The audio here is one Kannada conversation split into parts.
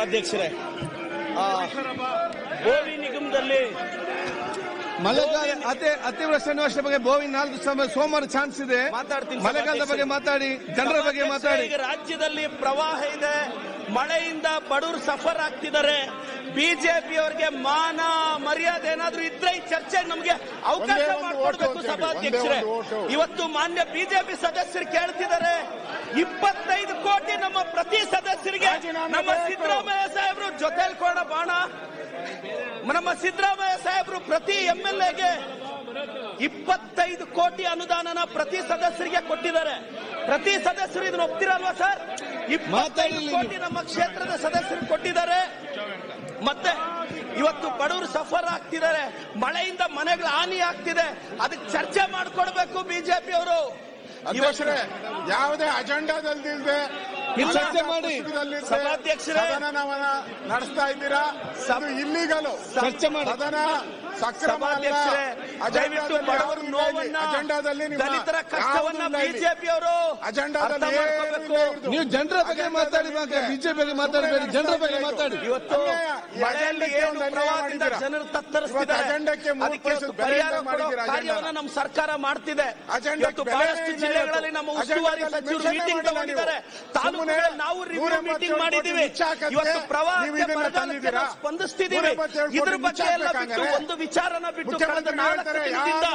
ಅಧ್ಯಕ್ಷರೇ, ಬೋವಿ ನಿಗಮದಲ್ಲಿ ಮಳೆಗಾಲ ಅತಿವೃಷ್ಟಿ ಬಗ್ಗೆ ಬೋವಿ 4 ಸೋಮವಾರ ಚಾನ್ಸ್ ಇದೆ. ಮಳೆಗಾಲದ ಬಗ್ಗೆ ಮಾತಾಡಿ, ಜನರ ಬಗ್ಗೆ ಮಾತಾಡಿ. ಈಗ ರಾಜ್ಯದಲ್ಲಿ ಪ್ರವಾಹ ಇದೆ, ಮಳೆಯಿಂದ ಬಡವರು ಸಫರ್ ಆಗ್ತಿದ್ದಾರೆ. ಬಿಜೆಪಿಯವರಿಗೆ ಮಾನ ಮರ್ಯಾದೆ ಏನಾದ್ರೂ ಇದ್ರೆ ಈ ಚರ್ಚೆಗೆ ನಮಗೆ ಅವಕಾಶ ಮಾಡಿಕೊಡ್ಬೇಕು ಸಭಾಧ್ಯಕ್ಷರೇ. ಇವತ್ತು ಮಾನ್ಯ ಬಿಜೆಪಿ ಸದಸ್ಯರು ಕೇಳ್ತಿದ್ದಾರೆ, 25 ಕೋಟಿ ನಮ್ಮ ಪ್ರತಿ ಸದಸ್ಯರಿಗೆ ನಮ್ಮ ಸಿದ್ದರಾಮಯ್ಯ ಸಾಹೇಬರು ಜೊತೆಲಿ ಕೊಡ ಬಾಣ. ನಮ್ಮ ಸಿದ್ದರಾಮಯ್ಯ ಸಾಹೇಬರು ಪ್ರತಿ ಎಂಎಲ್ಎಗೆ 25 ಕೋಟಿ ಅನುದಾನನ ಪ್ರತಿ ಸದಸ್ಯರಿಗೆ ಕೊಟ್ಟಿದ್ದಾರೆ. ಪ್ರತಿ ಸದಸ್ಯರು ಇದನ್ನ ಒಪ್ತಿರಲ್ವಾ ಸರ್? 25 ಕೋಟಿ ನಮ್ಮ ಕ್ಷೇತ್ರದ ಸದಸ್ಯರು ಕೊಟ್ಟಿದ್ದಾರೆ. ಮತ್ತೆ ಇವತ್ತು ಬಡವರು ಸಫರ್ ಆಗ್ತಿದ್ದಾರೆ, ಮಳೆಯಿಂದ ಮನೆಗಳ ಹಾನಿ ಆಗ್ತಿದೆ. ಅದಕ್ಕೆ ಚರ್ಚೆ ಮಾಡಿಕೊಡ್ಬೇಕು ಬಿಜೆಪಿ ಅವರು. ಅಧ್ಯಕ್ಷರೇ, ಯಾವುದೇ ಅಜೆಂಡಾದಲ್ಲಿದೆ ಚರ್ಚೆ ಮಾಡಿ ಸಭಾಧ್ಯಕ್ಷರೇ ನಡೆಸ್ತಾ ಇದ್ದೀರಾ, ಇಲ್ಲಿಗಲು ಚರ್ಚೆ ಮಾಡಿ ಸದನ ಸಭಾಧ್ಯಕ್ಷರೇ, ದಯವಿಟ್ಟು ಬಡವರ ನೋವನ್ನ, ದಲಿತರ ಕಷ್ಟವನ್ನ ಬಿಜೆಪಿಯವರು ಅರ್ಥ ಮಾಡ್ಕೋಬೇಕು. ನೀವು ಜನರ ಬಗ್ಗೆ ಮಾತಾಡಿ, ಬಿಜೆಪಿ ಬಗ್ಗೆ ಮಾತಾಡಬೇಡಿ, ಜನರ ಬಗ್ಗೆ ಮಾತಾಡಿ. ಇವತ್ತು ಮಳೆಯಲ್ಲಿ ಏನು ಪ್ರವಾಹದಿಂದ ಜನರು ತತ್ತರಿಸ್ತಿದ್ದಾರೆ, ಅದಕ್ಕೆ ಪರಿಹಾರ ಕೊಡೋ ಕಾರ್ಯವನ್ನು ನಮ್ಮ ಸರ್ಕಾರ ಮಾಡ್ತಿದೆ. ಇವತ್ತು ಬಹಳಷ್ಟು ಜಿಲ್ಲೆಗಳಲ್ಲಿ ನಮ್ಮ ಉಸ್ತುವಾರಿ ಸಚಿವರು ಮೀಟಿಂಗ್ ತಗೊಂಡಿದ್ದಾರೆ. ತಾಲೂಕುಗಳಲ್ಲಿ ನಾವು ರಿವ್ಯೂ ಮೀಟಿಂಗ್ ಮಾಡಿದ್ದೀವಿ. ಇವತ್ತು ಪ್ರವಾಹಕ್ಕೆ ಬರಗಾಲಕ್ಕೆ ಸ್ಪಂದಿಸ್ತಿದ್ದೀವಿ. ಇದ್ರ ಬಗ್ಗೆ ಎಲ್ಲ ಬಿಟ್ಟು ಒಂದು ವಿಚಾರನ ಬಿಟ್ಟು ಕಳೆದ 4 ದಿನದಿಂದ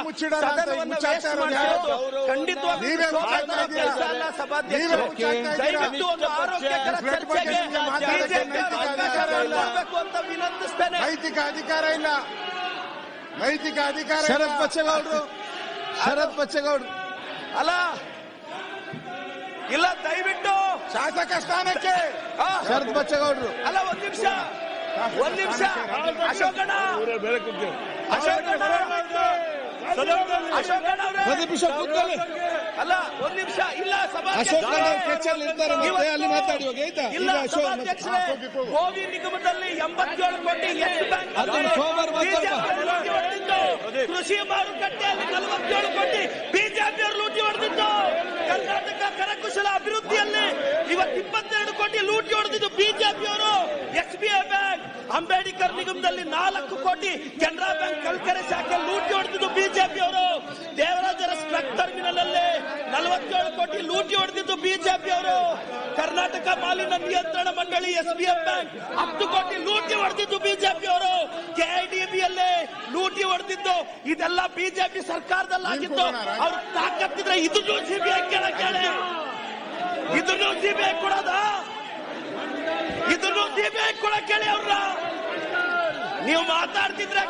ಸದನವನ್ನು ವೇಸ್ಟ್ ಮಾಡಿರೋದು ಖಂಡಿತವಾಗಿ ಕೆಲಸ ಅಲ್ಲ. ಸಭಾಧ್ಯಕ್ಷರು, ದಯವಿಟ್ಟು ಒಂದು ಆರೋಗ್ಯಕರ ಚರ್ಚೆಗೆ ಬಿಜೆಪಿ ಅವಕಾಶ ಮಾಡಿಕೊಡ್ಬೇಕು ಅಂತ ವಿನಂತಿಸ್ತೇನೆ. ನೈತಿಕ ಅಧಿಕಾರ ಇಲ್ಲ, ನೈತಿಕ ಅಧಿಕಾರ. ಶರತ್ ಬಚ್ಚೇಗೌಡರು ಅಲ್ಲ ಇಲ್ಲ, ದಯವಿಟ್ಟು ಶಾಸಕ ಸ್ಥಾನಕ್ಕೆ ಶರತ್ ಬಚ್ಚೇಗೌಡರು ಅಲ್ಲ, ಒಂದ್ ನಿಮಿಷ ಅಶೋಕಣ್ಣ ಅಲ್ಲ, ಒಂದ್ ನಿಮಿಷ ಇಲ್ಲ. ಅಶೋಕ್ ಇರ್ತಾರೆ, ಮತ್ತೆ ಅಲ್ಲಿ ಮಾತಾಡಿ ಹೋಗಿ ಆಯ್ತಾ? ಇಲ್ಲ ಸಭಾಧ್ಯಕ್ಷರೇ, ಗೋವಿ ನಿಗಮದಲ್ಲಿ 87 ಕೋಟಿ ಎಸ್ ಬ್ಯಾಂಕ್ ಕೃಷಿ ಮಾರುಕಟ್ಟೆಯಲ್ಲಿ 47 ಕೋಟಿ ಬಿಜೆಪಿಯವರು ಲೂಟಿ ಹೊಡೆದಿದ್ದು. ಕರ್ನಾಟಕ ಕರಕುಶಲ ಅಭಿವೃದ್ಧಿಯಲ್ಲಿ ಇವತ್ತು 22 ಕೋಟಿ ಲೂಟಿ ಹೊಡೆದಿದ್ದು ಬಿಜೆಪಿಯವರು. ಎಸ್ಬಿಐ ಬ್ಯಾಂಕ್, ಅಂಬೇಡ್ಕರ್ ನಿಗಮದಲ್ಲಿ 4 ಕೋಟಿ, ಕೆನರಾ ಬ್ಯಾಂಕ್ ಕಲ್ಕೆರೆ ಶಾಖೆ ಲೂಟಿ ಹೊಡೆದಿದ್ದು ಬಿಜೆಪಿಯವರು. ದೇವರಾಜರ ಸ್ಟ್ರಕ್ ಟರ್ಮಿನಲ್ ಅಲ್ಲಿ 47 ಕೋಟಿ ಲೂಟಿ ಹೊಡೆದಿದ್ದು ಬಿಜೆಪಿಯವರು. ಕರ್ನಾಟಕ ಮಾಲಿನ್ಯ ನಿಯಂತ್ರಣ ಮಂಡಳಿ ಎಸ್ಬಿಎಂ ಬ್ಯಾಂಕ್ 10 ಕೋಟಿ ಲೂಟಿ ಹೊಡೆದಿದ್ದು ಬಿಜೆಪಿಯವರು. ಕೆಐಡಿಬಿಯಲ್ಲಿ ಲೂಟಿ ಹೊಡೆದಿದ್ದು ಇದೆಲ್ಲ ಬಿಜೆಪಿ ಸರ್ಕಾರದಲ್ಲಾಗಿದ್ದು. ಅವ್ರು ತಾಕತ್ತಿದ್ರೆ ಇದನ್ನು ಸಿಬಿಐ ಕೇಳಕ್ಕೆ, ಇದನ್ನು ಸಿಬಿಐ ಕೊಡೋದ, ಇದನ್ನು ಸಿಬಿಐ ಕೊಡಕ್ಕೆ ಅವ್ರ ನೀವು ಮಾತಾಡ್ತಿದ್ರೆ